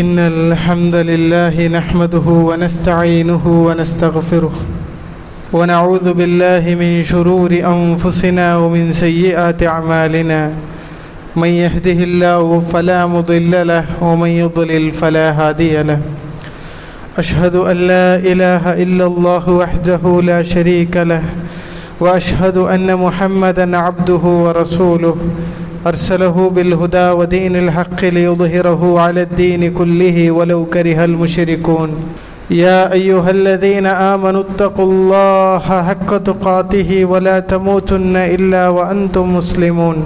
إن الحمد لله نحمده ونستعينه ونستغفره ونعوذ بالله من شرور أنفسنا ومن سيئات أعمالنا من يهده الله فلا مضل له ومن يضلل فلا هادي له أشهد أن لا إله إلا الله وحده لا شريك له وأشهد أن محمدا عبده ورسوله أرسله بالهدى ودين الحق ليظهره على الدين كله ولو كره المشركون يا أيها الذين آمنوا اتقوا الله حق تقاته ولا تموتن إلا وأنتم مسلمون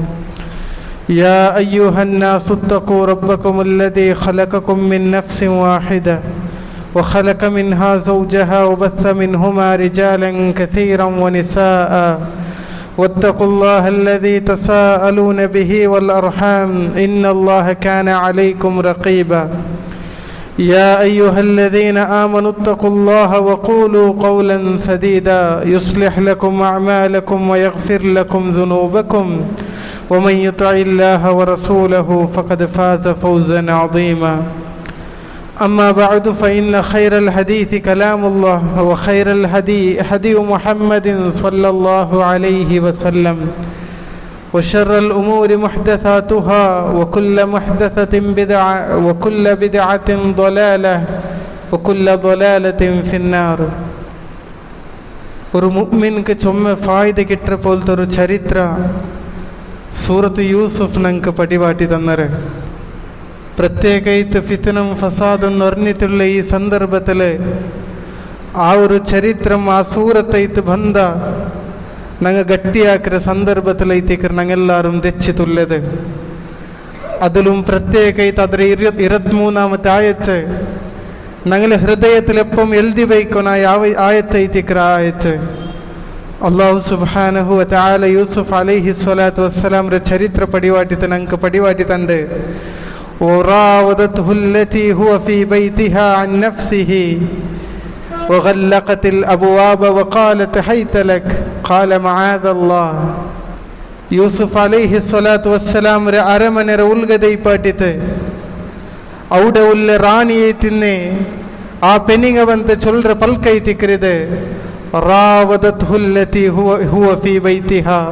يا أيها الناس اتقوا ربكم الذي خلقكم من نفس واحدة وخلق منها زوجها وبث منهما رجالا كثيرا ونساء واتقوا الله الذي تساءلون به والأرحام إن الله كان عليكم رقيبا يا أيها الذين آمنوا اتقوا الله وقولوا قولا سديدا يصلح لكم أعمالكم ويغفر لكم ذنوبكم ومن يطع الله ورسوله فقد فاز فوزا عظيما أما بعد فإن خير الحديث كلام الله وخير الهدي هدي محمد صلى الله عليه وسلم وشر الأمور محدثاتها وكل محدثة بدعة وكل بدعة ضلالة وكل ضلالة في النار. ഒരു മുഅ്മിൻക്ക് ചുമ്മ ഫായിദ കിട്ട പോലത്തെ ഒരു ചരിത്ര സൂറത്ത് യൂസുഫ് ഞങ്ങൾക്ക് പടിവാട്ടി തന്നരെ. പ്രത്യേകിച്ച് ഫിത്തനും ഫസാദും നിറഞ്ഞിട്ടുള്ള ഈ സന്ദർഭത്തിൽ ആ ഒരു ചരിത്രം ആ സൂറത്തൈത്ത് ബന്ധ ഞങ്ങൾ ഗട്ടിയാക്കിയ സന്ദർഭത്തിലൈത്തേക്ക് ഞങ്ങളെല്ലാവരും തെച്ചിട്ടുള്ളത്. അതിലും പ്രത്യേകിച്ച് അതിൽ 23-ാമത്തെ ആയത്ത് ഞങ്ങൾ ഹൃദയത്തിലെപ്പം എഴുതി വയ്ക്കുന്ന ആയത്തൈത്തിക്കറ ആയത്ത് അള്ളാഹു സുബ്ഹാനഹു വ തആല യൂസുഫ് അലൈഹി സ്വലാത്തു വസ്സലാമിന്റെ ചരിത്ര പടിവാട്ടിത്ത് ഞങ്ങൾക്ക് പടിവാട്ടി തണ്ട്. وراودته التي هو في بيتها عن نفسه وغلقت الأبواب وقالت هيت لك قال معاذ الله. യൂസുഫ് അലൈഹി സ്വലാത്തു വസ്സലാം അരമനര ഉൽഗതൈ പാട്ടിത്ത് അവിടെ ഉള്ള റാണിയെ തിന്നെ ആ പെണ്ണിങ്ങവന്ത ചൊല്ற പൽക്കൈ തിക്കരുത്. راودته التي هو في بيتها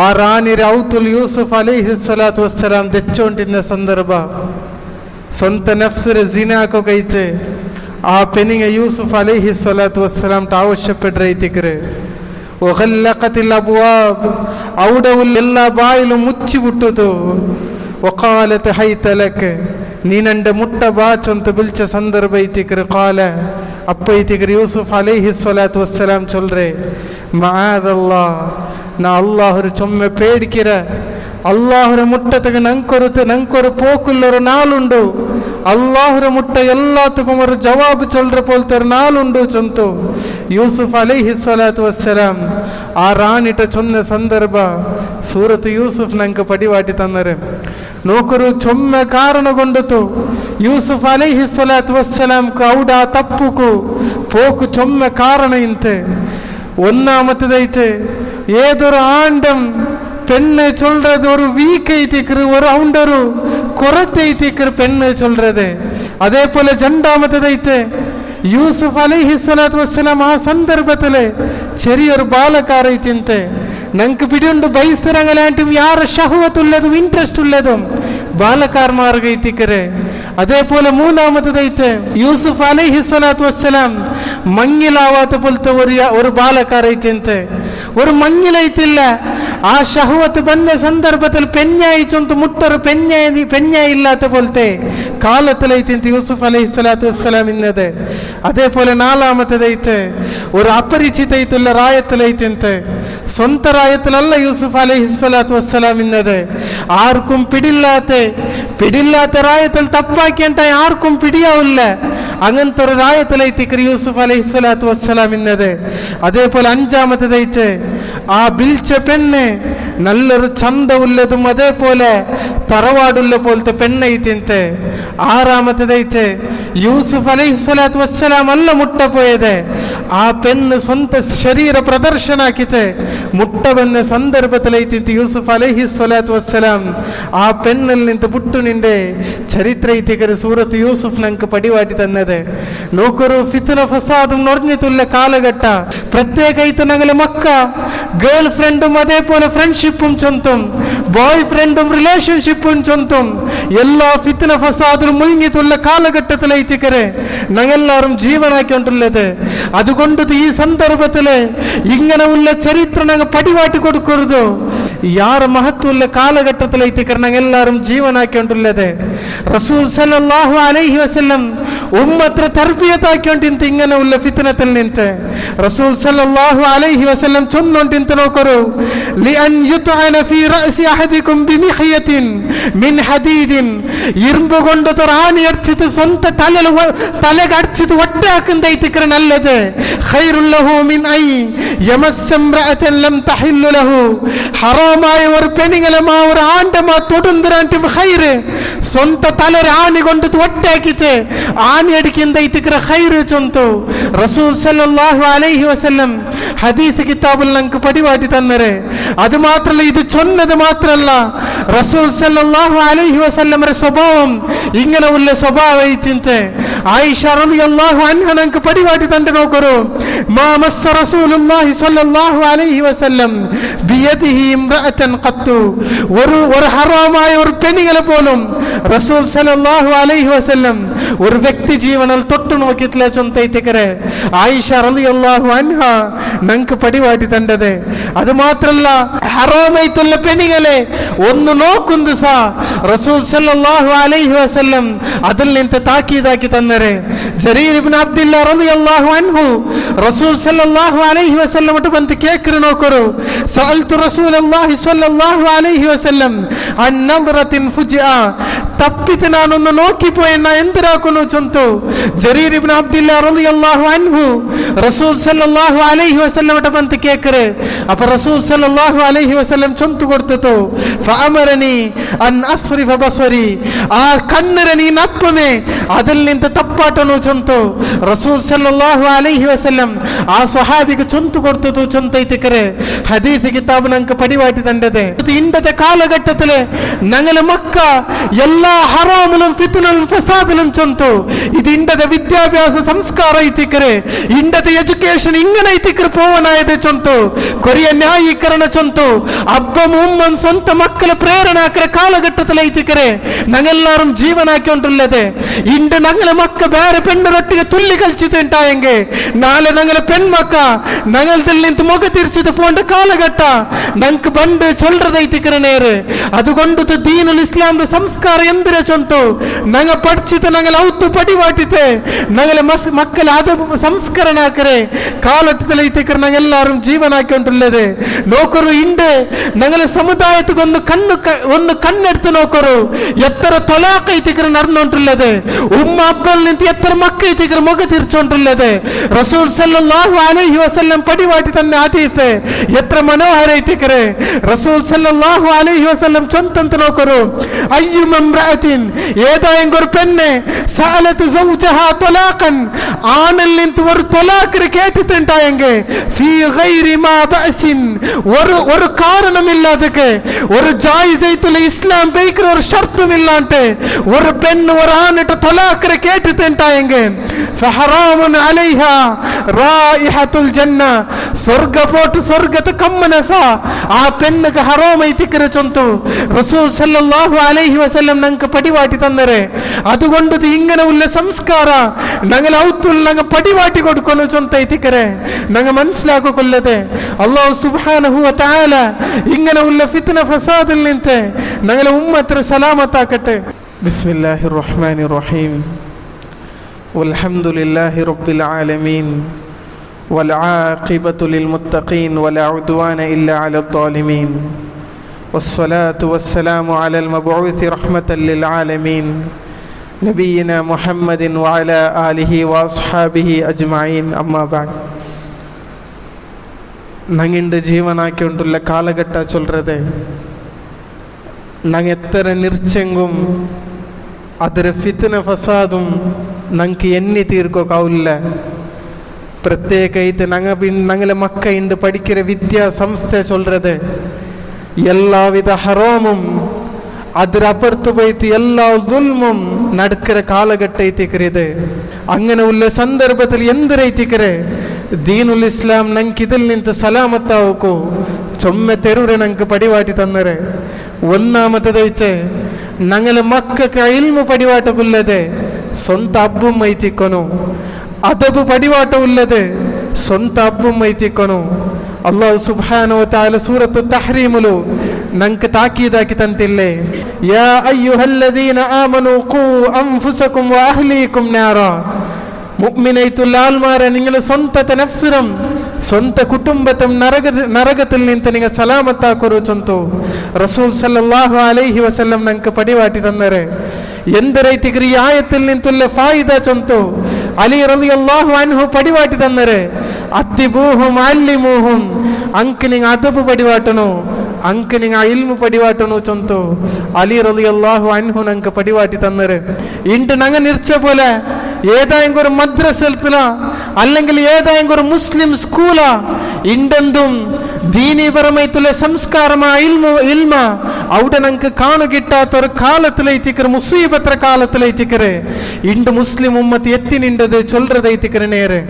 ആ റാണിര ഔത്തുൽ യൂസുഫ് അലൈഹി സ്വലാത്തു വസ്സലാം തെച്ചോണ്ടിരുന്ന സന്ദർഭ സ്വന്തം നഫ്സിനെ സിനാക്കോ കഴിച്ച് ആ പെണ്ണിങ്ങ യൂസുഫ് അലൈഹി സ്വലാത്തു വസ്സലാം ആവശ്യപ്പെട്ടു. വഖല്ലഖത്തിൽ അബ്വാബ് അവിടെ എല്ലാ ബായിലും മുಚ್ಚಿ ಬಿಟ್ಟುತು. വഖാലത് ഹൈത ലക് നീ നന്റെ മുട്ട ബാച്ചಂತ ಬಿಲ್ಚ ಸಂದರ್ಭ ಐತಿಕರೆ. قال ಅಪ್ಪ ಐತಿಕರೆ ಯೂಸುಫ್ ಅಲೈಹಿ ಸ್ವಲಾತು ವಸ್ಸಲಾಂ ಚೊಲ್ರೆ ಮಆದಲ್ಲಾಹ್ நான் அல்லாஹுரு சொம்ம பேடிக்கிற அல்லாஹுர முட்டத்துக்கு நங்கொரு போக்குள்ள ஒரு நாள் உண்டு. அல்லாஹுர முட்டை எல்லாத்துக்கும் ஒரு ஜவாபு சொல்ற போல் தர நாள் உண்டு சொந்தோ. ಯೂಸುಫ್ ಅಲೈಹಿ ಸ್ವಲಾತು ವಸ್ಸಲಾಂ ಆ ರಾಣಿಟ ಚೊನ್ನ ಸಂದರ್ಭ ಸೂರತ್ ಯೂಸುಫ್ ನಂಗೆ ಪಡಿವಾಟಿ ತಂದರೆ ನೋಕರು ಚೊಮ್ಮ ಕಾರಣಗೊಂಡಿತು. ಯೂಸುಫ್ ಅಲೈಹಿ ಸ್ವಲಾತು ವಸ್ಸಲಾಂಕು ಔಡ ತಪ್ಪುಕು പോക്ക് ചൊമ്മ കാരണ ಇಂತೆ. ഒന്നാമത്തതൈತೆ ഏതൊരു ആണ്ടം പെണ്ണ് ചൊല്றது ഒരു വീക്ക് ஐத்திக்கிற ஒரு ഔണ്ടൊരു കുറത്ത് ஐத்திக்கிற പെണ്ണ് ചൊല്றது. അതേപോലെ രണ്ടാമത്തതൈತೆ യൂസുഫ് അലൈഹി സ്വലാത്തു വസ്സലാം ആ സന്ദർഭത്തില് ചെറിയൊരു ബാലക്കാരൈത്തിന്ತೆ ഞങ്ങൾക്ക് പിടിയുണ്ട് ബൈസറങ്ങലായിട്ടും യാറ് ഷഹ്വത്തുള്ളതും ഇൻട്രസ്റ്റ് ഉള്ളതും ബാലക്കാർമാർക്ക് എത്തിക്കരെ. അതേപോലെ മൂന്നാമത്തതൈತೆ യൂസുഫ് അലൈഹി സ്വലാത്തു വസ്സലാം മങ്ങിലാവാത്ത പോലത്തെ ഒരു ബാലക്കാരൈത്തിന്ತೆ ഒരു മങ്ങിലൈത്തില്ല. ആ ഷഹ്വത്ത് ബന്ധ സന്ദർഭത്തിൽ പെഞ്ഞായി ചൊന്ത് മുട്ടൊരു പെഞ്ഞായി ഇല്ലാത്ത പോലത്തെ കാലത്തിലൈത്തിന്ത് യൂസുഫ് അലൈഹി സ്വലാത്തു വസ്സലാം ഇന്നത്. അതേപോലെ നാലാമത്തതൈತೆ ഒരു അപരിചിതൈത്തുള്ള റായത്തിലൈത്തിന്ത് സ്വന്ത റായത്തിലല്ല യൂസുഫ് അലൈഹി സ്വലാത്തു വസ്സലാം ഇന്നത്. ആർക്കും പിടില്ലാത്ത റായത്തിൽ തപ്പാക്കിയണ്ട ആർക്കും പിടിയാവില്ല. അങ്ങനത്തെ ഒരു റായത്തിലൈത്തിക്കറി യൂസുഫ് അലൈഹി സ്വലാത്തു വസ്സലാം ഇന്നത്. അതേപോലെ അഞ്ചാമത്തതൈറ്റ് ആ ബിൽച്ച പെണ്ണ് നല്ലൊരു ചന്തമുള്ളതും അതേപോലെ തറവാടുള്ള പോലത്തെ പെണ്ണൈത്തിന്ത്. ആറാമത്തേതൈറ്റ് യൂസുഫ് അലൈഹിസ്സലാത്തു വസ്സലാം അല്ല മുട്ട പോയത്, ആ പെണ്ണ് സ്വന്തം ശരീര പ്രദർശനാക്കിത്ത് മുട്ട വന്ന സന്ദർഭത്തിലൈത്തിന്ത് യൂസുഫ് അലൈഹിസ്സലാത്തു വസ്സലാം ആ പെണ്ണിൽ നിന്ന് പുട്ടുനിന്റെ ചരിത്ര ഇത്തിക്കര് സൂറത്ത് യൂസുഫ് ഞങ്ങൾക്ക് പടിവാട്ടി തന്നത്. നോക്കൊരു ഫിത്ന ഫസാദും നിറഞ്ഞിട്ടുള്ള കാലഘട്ട പ്രത്യേകമായിട്ട് ഞങ്ങളെ മക്ക ഗേൾ ഫ്രണ്ടും അതേപോലെ ഫ്രണ്ട്ഷിപ്പും ചൊന്തും ബോയ് ഫ്രണ്ടും റിലേഷൻഷിപ്പും ചൊന്തും എല്ലാ ഫിത്ന ഫസാദിലും മുഴുങ്ങിയിട്ടുള്ള കാലഘട്ടത്തിലൈത്തിക്കര് ഞങ്ങളെല്ലാവരും ജീവനാക്കിക്കൊണ്ടുള്ളത്. അതുകൊണ്ട് ഈ സന്ദർഭത്തില് ഇങ്ങനെ ഉള്ള ചരിത്രം ഞങ്ങൾ പടിവാട്ടി കൊടുക്കരുത്. യാർ മഹത്വമുള്ള കാലഘട്ടത്തിലൈത്തിക്കർ ഞങ്ങൾ എല്ലാവരും ജീവനാക്കിക്കൊണ്ടുള്ളത്. റസൂൽ സല്ലല്ലാഹു അലൈഹി വസല്ലം ഉമ്മത്തെ തർബിയത്താക്കിക്കൊണ്ടിന്ത് ഇങ്ങനെ ഉള്ള ഫിത്നത്തിൽ നിന്ത് റസൂൽ സല്ലല്ലാഹു അലൈഹി വസല്ലം ചൊന്നോണ്ടിന്ത് നോക്കരു ലിഅൻ യുത്അന ഫീ റഅസി അഹദികും ബിമിഖയത്തിൻ മിൻ ഹദീദിൻ ഇരുമ്പ് കൊണ്ട് റാണി അടിച്ചിട്ട് സ്വന്തം തലകടിച്ചിട്ട് ഒട്ടാക്കുന്നതായിത്തിക്കർ നല്ലത്. ഖൈറുൽ ലഹു മിൻ ഐ യമസ്സ ഇംറഅതൻ ലം തഹില്ലു ലഹു ഹറാമായ ഒരു പെണ്ണുങ്ങളെ ഒരു ആണ്ടമാ തൊടുന്തരാണ്ട് ഖൈറ് സ്വന്തം തല ആണി കൊണ്ട് ഒട്ടാക്കിട്ട് ആണി അടിക്കുന്നതായിത്തിക്കർ ഖൈറ് ചൊന്തു റസൂൽ സല്ലല്ലാഹു അലൈഹി വസല്ലം ഹദീസ് കിതാബിൽ നമുക്ക് പടിവാട്ടി തന്നരെ. അത് മാത്രല്ല, ഇത് ചൊന്നത് മാത്രല്ല, റസൂൽ സല്ലല്ലാഹു അലൈഹി വസല്ലമയുടെ സ്വഭാവം ഇങ്ങനെ ഉള്ള സ്വഭാവയിച്ചിട്ട് ആയിഷ റളിയല്ലാഹു അൻഹ നമുക്ക് പടിവാട്ടി തന്റെ നോക്കരു മാ മസ്സ റസൂലുള്ളാഹി സ്വല്ലല്ലാഹു അലൈഹി വസല്ലം ബിയദിഹി ഇംറഅതൻ ഖത്തു ഒരു ഹറാമായ ഒരു പെണ്ണിനെ പോലും റസൂൽ സല്ലല്ലാഹു അലൈഹി വസല്ലം ഒരു വ്യക്തി ജീവനിൽ തൊട്ടു നോക്കിയിട്ടില്ല ചൊന്തയിട്ടിക്കരെ ആയിഷ റളിയല്ലാഹു അൻഹ ഞങ്ങൾക്ക് പടിവാട്ടി തണ്ടത്. അത് മാത്രല്ല, ഹറാമായിട്ടുള്ള പെണ്ണികളെ ഒന്ന് നോക്കുന്നത് സാ റസൂൽ സല്ലല്ലാഹു അലൈഹി വസല്ലം അതിൽ നിന്ന് താക്കീതാക്കി തന്നരെ. ജരീർ ഇബ്നു അബ്ദില്ലാ റളിയല്ലാഹു അൻഹു റസൂൽ സല്ലല്ലാഹു അലൈഹി വസല്ലം ಬಂದು ಕೇಕ್ರು ನೋಕರು ಸಅಲ್ತು ರಸೂಲುಲ್ಲಾಹಿ ಸ್ವಲ್ಲಲ್ಲಾಹು ಅಲೈಹಿ ವಸಲ್ಲಂ ಅನ್ ನظರತಿನ್ ಫುಜಿಆ ತಪ್ಪಿತು ನಾನೊಂದು ನೋಕಿಪೋಯನ್ನ ಎಂದಿರಾಕುನು ಚೊಂತು ಜರೀರ್ ಇಬ್ನ್ ಅಬ್ದಿಲ್ಲಾ ರಲಿಯಲ್ಲಾಹು ಅನ್ಹು ರಸೂಲ್ ಸಲ್ಲಲ್ಲಾಹು ಅಲೈಹಿ ವಸಲ್ಲಂ ಬಂದು ಕೇಕ್ರೆ ಅಪ ರಸೂಲ್ ಸಲ್ಲಲ್ಲಾಹು ಅಲೈಹಿ ವಸಲ್ಲಂ ಚೊಂತು ಕೊಡ್ತಿತು ಫಅಮರನಿ ಅನ್ ಅಸ್ರಿಫ ಬಸರಿ ಆ ಕಣ್ಣರ ನೀನಪ್ಪಮೆ അതിൽ നിന്ന് തപ്പാട്ടനു ചൊന്തു റസൂൽ സല്ലല്ലാഹു അലൈഹി വസല്ലം ആ സ്വഹാബിക്ക് ചൊന്തു കൊടുത്തു ചൊന്തൈത്തിക്കರೆ ഹദീസ് കിതാബ് ഞങ്ങൾക്ക് പടിവാട്ടി തണ്ടത്. ഇന്നത്തെ കാലഘട്ടത്തില് ഞങ്ങളെ മക്ക എല്ലാ ഹറാമിലും ഫിത്നലും ഫസാദിലും ചൊന്തു. ഇത് ഇന്നത്തെ വിദ്യാഭ്യാസ സംസ്കാരം ಐತಿಕರೆ ഇന്നത്തെ എഡ്യൂക്കേഷൻ ഇങ്ങനെ ಐತಿಕರೆ പോവാനായത് ചൊന്തു കൊറിയ ന്യായീകരണ ചൊന്തു അബ്ബ മുമ്മൻ സ്വന്തം മക്കളെ പ്രേരണ ആക്കിയ കാലഘട്ടത്തിൽ ಐತಿಕರೆ ഞങ്ങളെല്ലാവരും ജീവനാക്കിക്കൊണ്ടുള്ളത്. ഇന്ന് ഞങ്ങളെ മക്ക വേറെ പെണ്ണൊരൊട്ടിಗೆ തുള്ളി കളിച്ചിട്ടുണ്ടായെങ്കിൽ നാളെ ഞങ്ങളെ പെൺമക്ക ഞങ്ങളിൽ നിന്ന് മുഖ തിരിച്ചിട്ട് പോണ്ട കാലഘട്ട ഞങ്ങൾക്ക് പണ്ട് ചൊല്ലതൈത്തിക്കರೆ നേര്. അതുകൊണ്ട് ദീനുൽ ഇസ്ലാമിന്റെ സംസ്കാരം എന്തിനാ ചൊന്തു ഞങ്ങൾ പഠിച്ചിട്ട് ഞങ്ങൾ ഔത്ത് പടിവാട്ടിട്ട് ഞങ്ങളെ മക്കളെ അത് സംസ്കരണ ആക്കರೆ കാലഘട്ടത്തിലൈത്തിക്കರೆ ഞങ്ങൾ എല്ലാവരും ജീവനാക്കിക്കൊണ്ടുള്ളത്. നോക്കರು ഇണ്ട് ഞങ്ങളെ സമുദായത്തിക്ക് ഒന്ന് കണ്ണെടുത്ത് നോക്കರು എത്ര തൊലാഖ് ಐತಿಕರೆ നടന്നുകൊണ്ടുള്ളത്. ഉമ്മ അബ്ബൽ നിന്ന് എത്ര മക്ക ಐತಿಕರೆ മുഖ തിരിച്ചുകൊണ്ടുള്ളത്. റസൂൽ സല്ലല്ലാഹു അലൈഹി വസല്ലം പടിവാട്ടി തന്നെ ഹദീസ് എത്ര മനോഹര ಐತಿಕರೆ. റസൂൽ സല്ലല്ലാഹു അലൈഹി വസല്ലം ചൊന്തಂತ നോക്കರು അയ്യുമ ഇംറഅത്തിൻ ഏതായെങ്കിൽ ഒരു പെണ്ണ് സഅലത്ത് സൗജഹാ ത്വലാഖൻ ആണിൽ നിന്ന് ഒരു ത്വലാഖ് കേട്ടിട്ടുണ്ടായെങ്കിൽ ഫീ ഗൈരി മാ ബഅസിൻ ഒരു കാരണമില്ലാതെ ഒരു ജായിസായിട്ടുള്ള ഇസ്ലാം ബൈക്കർ ഒരു ഷർത്തുമില്ലാണ്ട് ഒരു പെണ്ണ് ഒരു ആണിട്ട് ത്വലാഖ് കേട്ടിട്ടുണ്ടായെങ്കിൽ ഫഹറാമുൻ അലൈഹാ റായിഹത്തുൽ ജന്ന സ്വർഗ്ഗ പോട്ട് സ്വർഗ്ഗത്തെ കമ്മനസ ആ പെണ്ണുക്ക് ഹറാം ಐತಿಕರೆ ചൊന്തു റസൂൽ സല്ലല്ലാഹു അലൈഹി വസല്ലം ഞങ്ങൾക്ക് പടിവാട്ടി തന്നരെ. അതുകൊണ്ട് ഇങ്ങനെ ഉള്ള സംസ്കാര ഞങ്ങൾ ഔത്തുള്ള ഞങ്ങൾ പടിവാട്ടി കൊടുക്കുന്നു ചൊന്ത ಐತಿಕರೆ ഞങ്ങൾ മനസ്സിലാക്കൊല്ലത്. അല്ലാഹു സുബ്ഹാനഹു വ തആല ഇങ്ങനെ ഉള്ള ഫിത്ന ഫസാദിൽ നിന്ന് ഞങ്ങളെ ഉമ്മത്തിനെ സലാമത്താക്കട്ടെ. ബിസ്മില്ലാഹിർ റഹ്മാനിർ റഹീം. വൽഹംദുലില്ലാഹി റബ്ബിൽ ആലമീൻ والعاقبة للمتقين ولا عدوان إلا على الظالمين والصلاة والسلام على المبعوث رحمة للعالمين نبينا محمد وعلى آله وأصحابه أجمعين أما بعد. ഞങ്ങളുടെ ജീവനാക്കിക്കൊണ്ടുള്ള കാലഘട്ട ചൊല്ലത് ನಂಗೆ ಎತ್ತರ ನಿರ್ಚೆಂಗುಂ ಅದರ ಫಿತ್ನ ಫಸಾದುಂ ನಂಗೆ ಎಣ್ಣೆ ತೀರ್ಕೋಕಾವಿಲ್ಲ. പ്രത്യേക ഇത് ഞങ്ങളെ മക്ക ഉണ്ട് പഠിക്കുന്ന വിദ്യാസംസ്ഥ ചൊല്ലത് എല്ലാവിധ ഹറാമും അതിരപ്പുറത്ത് പോയിട്ട് എല്ലാ ദുൽമും നടക്കുന്ന കാലഘട്ടം എത്തിക്കരുത്. അങ്ങനെ ഉള്ള സന്ദർഭത്തിൽ എന്തിരൈത്തിക്കരെ ദീനുൽ ഇസ്ലാം ഞങ്ങൾക്ക് ഇതിൽ നിന്ന് സലാമത്താവക്കോ ചൊമ്മ തെരുവ് ഞങ്ങൾക്ക് പടിവാട്ടി തന്നരെ. ഒന്നാമത്തത് വെച്ച് ഞങ്ങളെ മക്കൾക്ക് ഇൽമു പടിവാട്ടക്കുള്ളത് സ്വന്തം അബ്ബും മൈത്തിക്കണു, ಅದಬು ಪಡಿವಾಟ ಉಳ್ಳದೆ ಸ್ವಂತ ಅಬ್ಬು ಮೈತಿಕ್ಕನು. ಅಲ್ಲಾಹು ಸುಬ್ಹಾನಹು ವ ತಆಲಾ ಸೂರತ್ತು ತಹ್ರೀಮುಲು ನಂಗೆ ತಾಕೀದಾಕಿ ತಂತಿಲ್ಲೆ, ಯಾ ಅಯ್ಯುಹಲ್ಲದೀನ ಆಮನು ಖೂ ಅನ್ಫುಸಕುಂ ವ ಅಹ್ಲೀಕುಂ ನಾರಾ. മുഅ്മിനൈത്തുൽ ആൽമാര നിങ്ങളെ സ്വന്തത്തെ നഫ്സിനും സ്വന്ത കുടുംബത്തും നരകത്തിൽ നിന്ന് നിങ്ങൾ സലാമത്താക്കൊരു ചൊന്തു റസൂൽ സല്ലല്ലാഹു അലൈഹി വസല്ലം ನಂಗೆ ಪಡಿವಾಟಿ ತನ್ನರೆ. ಎಂದ ರೈತಿಗರು ಈ ಆಯത്തിൽ ನಿಂತುಲ್ಲ ಫಾಯಿದ ಚೊಂತು ಅಲಿ ರಲಿಯಲ್ಲಾಹು ಅನ್ಹು ಪಡಿವಾಟಿ ತನ್ನರೆ. ಅದ್ದಿಬೂಹುಂ ಅಲ್ಲಿಮೂಹುಂ ಅಂಕ ನಿಂಗೆ ಅದಬು ಪಡಿವಾಟನು ಅಂಕ ನಿಂಗೆ ಇಲ್ಮು ಪಡಿವಾಟನು ಚೊಂತು അലി റളിയല്ലാഹു അൻഹു ನಂಗೆ പടിവാട്ടി തന്നരെ. ഇണ്ട് ഞങ്ങൾ നിർച്ച പോലെ ഏതായെങ്കിലും ഒരു മദ്രസത്തില അല്ലെങ്കിൽ ഏതായെങ്കിലും ഒരു മുസ്ലിം സ്കൂളാ ഇണ്ടെന്തും ദീനീപരമായിട്ടുള്ള സംസ്കാരമായ ഇൽമ അവിടെ ഞങ്ങൾക്ക് കാണുകിട്ടാത്തൊരു കാലത്തിലേറ്റിക്കറ്, മുസീബത്ര കാലത്തിലേറ്റിക്കറ്. ഇണ്ട് മുസ്ലിം ഉമ്മത്ത് എത്തി നിണ്ടത് ചൊല്ലതൈത്തിക്കറ് നേരെ.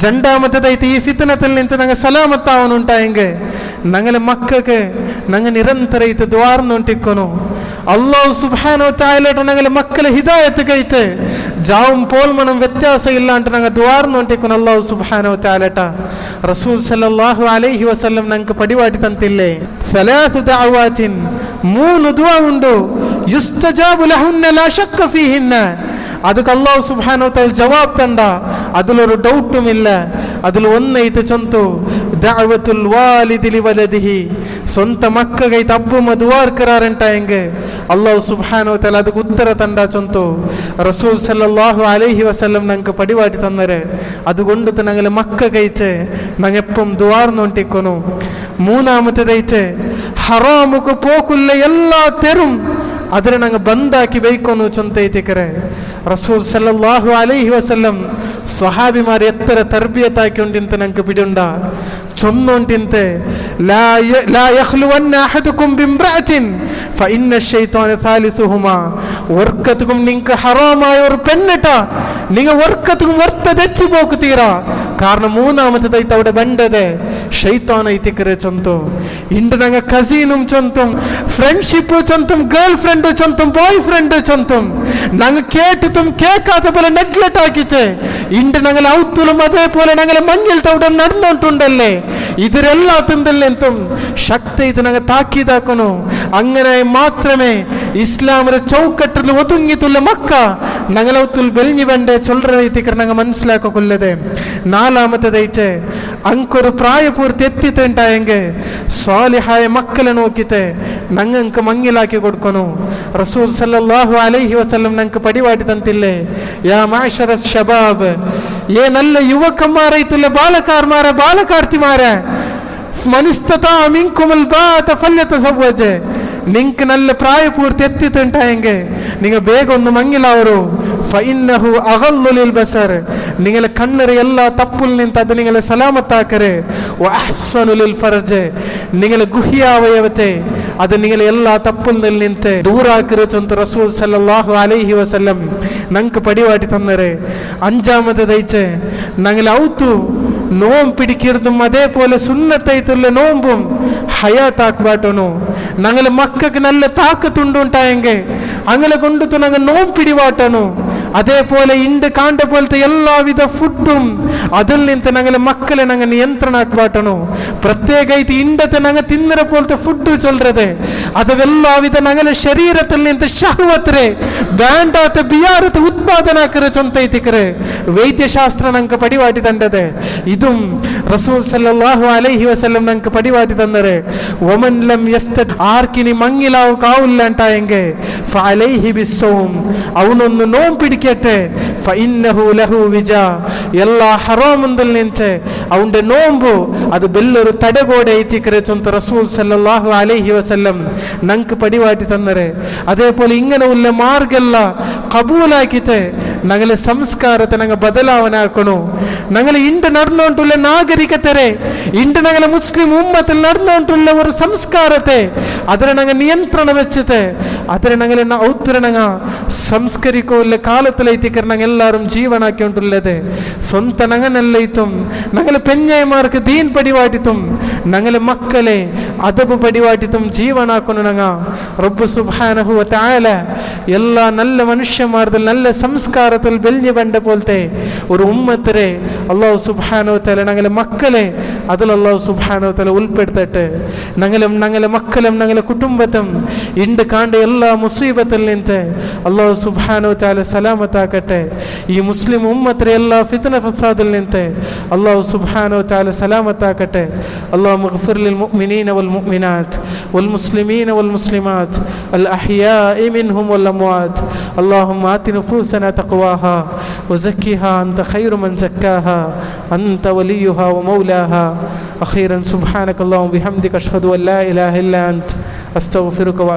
രണ്ടാമത്തേതായിട്ട് ഈ ഫിത്നത്തിൽ നിന്ന് ഞങ്ങൾ സലാമത്താവനുണ്ടായെങ്കിൽ ഞങ്ങളെ മക്കൾക്ക് ഞങ്ങൾ നിരന്തരമായിട്ട് ദ്വാർന്നുകൊണ്ടിരിക്കുന്നു. അല്ലാഹു സുബ്ഹാനഹു വ തആലയുടെ ഞങ്ങളെ മക്കളെ ഹിദായത്ത് കഴിച്ച് ജാവും പോൽമനം വ്യത്യാസം ഇല്ലാണ്ട് ഞങ്ങൾ ദ്വാർന്നുകൊണ്ടിരിക്കുന്നു. അല്ലാഹു സുബ്ഹാനഹു വ തആലട്ട റസൂൽ സല്ലല്ലാഹു അലൈഹി വസല്ലം ഞങ്ങൾക്ക് പടിവാട്ടി തന്നില്ലേ, സലാസു ദഅവാത്തിൻ, 3 ദുആ ഉണ്ട്, യുസ്തജാബു ലഹുന്ന ലാ ശക്ക ഫീഹിന്ന. ಅದಕ್ಕೆ ಅಲ್ಲಾಹು ಸುಬ್ಹಾನಹು ವ ತಆಲ ಜವಾಬ್ ತಂದ, അതിലൊരു ഡൗട്ടും ഇല്ല. അതിൽ ഒന്നೈತೆ ಚೊಂತು ദഅവത്തുൽ വാലിദി ലിവലദിഹി, ಸ್ವಂತ ಮಕ್ಕಗೈತೆ ಅಬ್ಬುಮ ದುವಾರ್ ಕರಾರಂಟಾಯಂಗೆ ಅಲ್ಲಾಹು ಸುಬ್ಹಾನಹು ವ ತಆಲ ಅದಕ್ಕೆ ಉತ್ತರ ತಂದ ಚೊಂತು റസൂൽ സല്ലല്ലാഹു അലൈഹി വസല്ലം ഞങ്ങൾക്ക് പടിവാട്ടി തന്നരെ. അതുകൊണ്ടു ഞങ്ങളെ മക്കകൈച്ച് ഞങ്ങൾ എപ്പം ദ്വാർന്നോണ്ടിരിക്കുന്നു. മൂന്നാമത്തേതൈച്ച് ഹറാമുക്ക് പോക്കുള്ള എല്ലാ തെരും അതിനെ ഞങ്ങൾ ബന്ധാക്കി വയ്ക്കുന്നു ചൊന്തൈത്തിക്കರೆ. റസൂൽ സല്ലല്ലാഹു അലൈഹി വസല്ലം സ്വഹാബിമാർ എത്ര തർബിയത്താക്കിക്കൊണ്ടിಂತ ഞങ്ങൾക്ക് പിടിയുണ്ട ചൊന്നോണ്ടിಂತೆ ലാ യഖ്ലുവന്ന അഹദുകും ബിംറഅത്തിൻ ഫഇന്ന അശ്ശൈത്വാന സാലിസുഹുമാ. വർക്കത്തുക്കും നിങ്ങൾക്ക് ഹറാമായ ഒരു പെണ്ണിട്ട നിങ്ങൾ വർക്കത്തുക്കും വർത്ത തെച്ചു പോക്കുത്തീരാ. കാരണം മൂന്നാമത്തേതായിട്ട് അവിടെ ബണ്ടದೆ ಶೈತಾನ ಐತಿಕರೆ ಚೊಂತು. ಇಂದು ನಂಗೆ ಕಸಿനും ಚೊಂತುಂ friendship ಚೊಂತುಂ girl friend ಚೊಂತುಂ boy friend ಚೊಂತುಂ ನಂಗೆ കേട്ടിട്ടും കേൾക്കാത്ത പോലെ നെഗ്ലക്ട് ആക്കിച്ച് ഇണ്ട് ഞങ്ങൾ ഔത്തുലും അതേപോലെ ഞങ്ങളെ മഞ്ഞൾ തവിടെ നടന്നോണ്ടുണ്ടല്ലേ. ഇതിരെല്ലാത്തിന്റെല്ലും ശക്തി ഇത് ഞങ്ങൾ താക്കീതാക്കണു. അങ്ങനെ മാത്രമേ ഇസ്ലാമിന്റെ ചൗക്കട്ടിൽ ഒതുങ്ങിത്തുള്ള മക്ക ഞങ്ങളൗത്തുൽ വെളിഞ്ഞു വേണ്ടേ ചൊല്ലറൈത്തിക്കർ ഞങ്ങൾ മനസ്സിലാക്കൊല്ലത്. നാലാമത്തേതൈറ്റ് ಅಂಕೊರು ಪ್ರಾಯಪೂರ್ತಿ ಎತ್ತಿತಂಟಾಯಂಗೆ ಸಾಲಿಹಾಯ ಮಕ್ಕಳ ನೋಕಿತೆ ನಂಗಂಕ ಮಂಗಿಲಾಕಿ ಕೊಡ್ಕೊನು. ರಸೂಲ್ ಸಲ್ಲಲ್ಲಾಹು ಅಲೈಹಿ ವಸಲ್ಲಂ ನಂಗೆ ಪಡಿವಾಟಿ ತಂತಿಲ್ಲೆ, ಯಾ ಮಾಶರ ಶಬಾಬ್, ಏ ನಲ್ಲ ಯುವಕಮಾರೈತುಲ್ಲ ಬಾಲಕಾರ್ಮಾರ ಬಾಲಕಾರ್ತಿಮಾರ ಮನಿಸ್ತತಾ ಮಿಂಕುಮಲ್ ಬಾತ ಫಲ್ಯತಸವ್ವಜ. ನಿಂಗೆ നല്ല പ്രായപൂർത്തി എത്തിത്തണ്ടായെങ്കിൽ നിങ്ങൾ ಬೇಗ ഒന്ന് ಮಂಗಿಲಾವರು ഫഇന്നഹു അഗല്ലു ലിൽ ബസർ, നിങ്ങളെ കണ്ണറ് എല്ലാ തപ്പിൽ നിന്ന് അത് നിങ്ങളെ സലാമത്താക്കരെ. വഅഹ്സനു ലിൽ ഫർജ്, നിങ്ങളെ ഗുഹ്യാവയവത്തെ അത് നിങ്ങളെ എല്ലാ തപ്പിൽ നിന്ന് ദൂരാക്കരെ ചൊന്തു റസൂൽ സല്ലല്ലാഹു അലൈഹി വസല്ലം ನಂಗೆ പടിവാട്ടി തന്നരെ. അഞ്ചാമത്തേതൈച്ച് ഞങ്ങൾ ഔത്തു നോമ്പ് പിടിക്കുന്നതും അതേപോലെ സുന്നത്തൈത്തുള്ള നോമ്പും ഹയാത്താക്കുവാട്ടണു. ഞങ്ങളെ മക്കൾക്ക് നല്ല താക്കത്തുണ്ടുണ്ടായെങ്കിൽ അങ്ങനെ കൊണ്ടു ഞങ്ങൾ നോമ്പ് പിടിവാട്ടണു. അതേപോലെ ഇണ്ട് കാണ്ട പോലത്തെ എല്ലാവിധ ഫുഡും അതിൽ നിന്ന് ഞങ്ങളെ മക്കളെ ഞങ്ങൾ നിയന്ത്രಣ ആക്കുവാട്ടണു. പ്രത്യേകമായിട്ട് ഇണ്ടത്തെ ഞങ്ങൾ തിന്നര പോലത്തെ ഫുഡ് ചൊല്ലത് അതെല്ലാവിധ ഞങ്ങളെ ശരീരത്തിൽ നിന്ന് ഷഹ്വത്രെ വേണ്ടാത്ത ബിയാരത്തെ ഉത്പാദനാക്കರೆ ചൊന്തೈತಿಕರೆ. ವೈದ್ಯಶಾಸ್ತ್ರ ನಂಗೆ ಪಡಿವಾಟಿ ತಂದದೆ. ಇದುಂ റസൂൽ സല്ലല്ലാഹു അലൈഹി വസല്ലം ನಂಗೆ പടിവാട്ടി തന്നരെ. വമൻ ലം യസ്തദ്, ആർക്കിനി മങ്ങിലാവ് കാവില്ല ഉണ്ടായെങ്കിൽ ഫഅലൈഹി ബിസ്സൗം, അവനൊന്ന് നോമ്പ് പിടിക്കട്ടെ. ഫഇന്നഹു ലഹു വിജാ, എല്ലാ ഹറാമുന്തൽ നിന്നിട്ട് അവന്റെ നോമ്പു അത് ബെല്ലൊരു തടകോടെ എത്തിക്കരച്ചു റസൂൽ സല്ലല്ലാഹു അലൈഹി വസല്ലം ഞങ്ങൾക്ക് പടിവാട്ടി തന്നരെ. അതേപോലെ ഇങ്ങനെ ഉള്ള മാർഗല്ല കബൂലാക്കിയിട്ട് ഞങ്ങളെ സംസ്കാരത്തെ ഞങ്ങൾ ബദലാവനാക്കണു. ഞങ്ങൾ ഇണ്ട് നടന്നുകൊണ്ടുള്ള നാഗരികത്തെ, ഇണ്ട് ഞങ്ങളെ മുസ്ലിം ഉമ്മത്തിൽ നടന്നുകൊണ്ടുള്ള ഒരു സംസ്കാരത്തെ അതിനെ ഞങ്ങൾ നിയന്ത്രണ വെച്ചിട്ട് അതിനെ ഞങ്ങൾ ഔത്തരണ സംസ്കരിക്കുള്ള കാലത്തിലെത്തിക്കർ ഞങ്ങൾ എല്ലാവരും ജീവനാക്കിക്കൊണ്ടുള്ളത്. സ്വന്ത ഞങ്ങനെല്ലത്തും ഞങ്ങളെ പെഞ്ഞയമാർക്ക് ദീൻ പടിവാട്ടിത്തും ഞങ്ങളെ മക്കളെ അതബ് പടിവാട്ടിത്തും ജീവനാക്കുന്നു. ഞങ്ങൾ റബ്ബ് സുബ്ഹാനഹു വ തആല എല്ലാ നല്ല മനുഷ്യന്മാരിൽ നല്ല സംസ്കാരത്തിൽ വെളിഞ്ഞു വേണ്ട പോലത്തെ ഒരു ഉമ്മത്തിനെ അല്ലാഹു സുബ്ഹാനഹു വ തആല ഞങ്ങളെ മക്കളെ അതിൽ അല്ലാഹു സുബ്ഹാനഹു വ തആല ഉൾപ്പെടുത്തട്ടെ. ഞങ്ങളെ മക്കളും ഞങ്ങളെ കുടുംബത്തും ഇണ്ട് കാണ്ട എല്ലാ മുസീബത്തിൽ നിന്ന് അല്ലാഹു സുബ്ഹാനഹു വ തആല സലാമത്താക്കട്ടെ. ഈ മുസ്ലിം ഉമ്മത്തിനെ എല്ലാ ഫിത്ന ഫസാദിൽ നിന്ന് അല്ലാഹു സുബ്ഹാനഹു വ തആല സലാമത്താക്കട്ടെ. അല്ലാഹുമ്മ ഗ്ഫിർ ലിൽ മുഅ്മിനീന വൽ മുഅ്മിനാത്ത് വൽ മുസ്ലിമീന വൽ മുസ്ലിമാത്ത് അൽ അഹ്യാഇ മിൻഹും വൽ അംവാത്ത്. അല്ലാഹുമ്മ ആതി നുഫൂസനാ തഖ്വാഹാ വസക്കിഹാ അൻത ഖൈറു മൻ സക്കാഹാ അൻത വലിയുഹാ വമൗലാഹാ. അഖീറൻ സുബ്ഹാനക അല്ലാഹുമ്മ ബിഹംദിക അഷ്ഹദു അൻ ലാ ഇലാഹ ഇല്ലാ അൻത അസ്തഗ്ഫിറുക വ